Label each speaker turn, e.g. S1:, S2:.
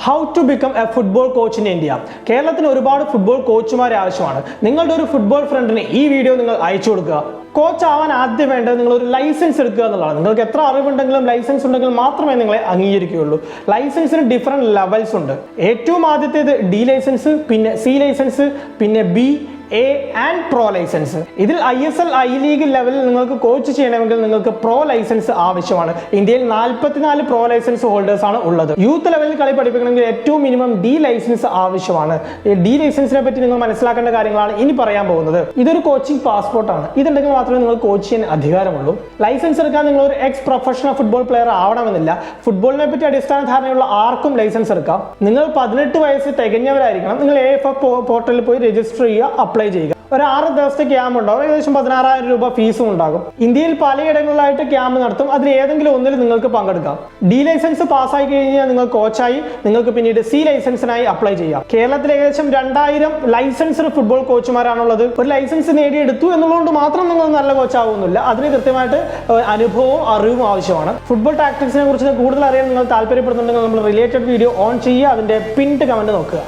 S1: How to become a football coach in India. കേരളത്തിന് ഒരുപാട് football കോച്ചുമാരെ ആവശ്യമാണ്. നിങ്ങളുടെ ഒരു ഫുട്ബോൾ ഫ്രണ്ടിന് ഈ വീഡിയോ നിങ്ങൾ അയച്ചു കൊടുക്കുക. കോച്ച് ആവാൻ ആദ്യം വേണ്ടത് നിങ്ങൾ ഒരു ലൈസൻസ് എടുക്കുക എന്നുള്ളതാണ്. നിങ്ങൾക്ക് എത്ര അറിവുണ്ടെങ്കിലും ലൈസൻസ് ഉണ്ടെങ്കിൽ മാത്രമേ നിങ്ങളെ അംഗീകരിക്കുകയുള്ളൂ. ലൈസൻസിന് ഡിഫറെൻറ്റ് ലെവൽസ് ഉണ്ട്. ഏറ്റവും ആദ്യത്തേത് ഡി ലൈസൻസ്, പിന്നെ സി ലൈസൻസ്, പിന്നെ B, A and pro licence. ഇതിൽ ISL ഐ ലീഗ് ലെവലിൽ നിങ്ങൾക്ക് കോച്ച് ചെയ്യണമെങ്കിൽ നിങ്ങൾക്ക് പ്രോ ലൈസൻസ് ആവശ്യമാണ്. ഇന്ത്യയിൽ 44 പ്രോ ലൈസൻസ് ഹോൾഡേഴ്സ് ആണ് ഉള്ളത്. യൂത്ത് ലെവലിൽ കളി പഠിപ്പിക്കണമെങ്കിൽ ഏറ്റവും മിനിമം ഡി ലൈസൻസ് ആവശ്യമാണ്. ഈ ഡി ലൈസൻസിനെ പറ്റി നിങ്ങൾ മനസ്സിലാക്കേണ്ട കാര്യങ്ങളാണ് ഇനി പറയാൻ പോകുന്നത്. ഇതൊരു കോച്ചിങ് പാസ്പോർട്ടാണ്. ഇതുണ്ടെങ്കിൽ മാത്രമേ നിങ്ങൾ കോച്ച് ചെയ്യാൻ അധികാരമുള്ളൂ. ലൈസൻസ് എടുക്കാൻ നിങ്ങൾ ഒരു എക്സ് പ്രൊഫഷണൽ ഫുട്ബോൾ പ്ലെയർ ആവണമെന്നില്ല. ഫുട്ബോളിനെ പറ്റി അടിസ്ഥാന ധാരണയുള്ള ആർക്കും ലൈസൻസ് എടുക്കാം. നിങ്ങൾ 18 വയസ്സ് തികഞ്ഞവരായിരിക്കണം. നിങ്ങൾ AFF പോർട്ടലിൽ പോയി രജിസ്റ്റർ ചെയ്യുക, അപ്ലൈ ചെയ്യുക. ഒരു 6 ദിവസത്തെ ക്യാമ്പ് ഉണ്ടാവും. ഏകദേശം 16,000 രൂപ ഫീസും ഉണ്ടാകും. ഇന്ത്യയിൽ പലയിടങ്ങളിലായിട്ട് ക്യാമ്പ് നടത്തും. അതിൽ ഏതെങ്കിലും ഒന്നിൽ നിങ്ങൾക്ക് പങ്കെടുക്കാം. ഡി ലൈസൻസ് പാസ്സായി കഴിഞ്ഞാൽ നിങ്ങൾ കോച്ചായി. നിങ്ങൾക്ക് പിന്നീട് സി ലൈസൻസിനായി അപ്ലൈ ചെയ്യാം. കേരളത്തിൽ ഏകദേശം 2000 ലൈസൻസ്ഡ് ഫുട്ബോൾ കോച്ചുമാരാണുള്ളത്. ഒരു ലൈസൻസ് നേടിയെടുത്തു എന്നുള്ളതുകൊണ്ട് മാത്രം നിങ്ങൾ നല്ല കോച്ചാവുന്നില്ല. അതിന് കൃത്യമായിട്ട് അനുഭവവും അറിവും ആവശ്യമാണ്. ഫുട്ബോൾ ടാക്ടിക്സിനെ കുറിച്ച് കൂടുതൽ അറിയാൻ നിങ്ങൾ താല്പര്യപ്പെടുന്നുണ്ടെങ്കിൽ നമ്മൾ റിലേറ്റഡ് വീഡിയോ ഓൺ ചെയ്യുക. അതിന്റെ പിൻഡ് കമന്റ് നോക്കുക.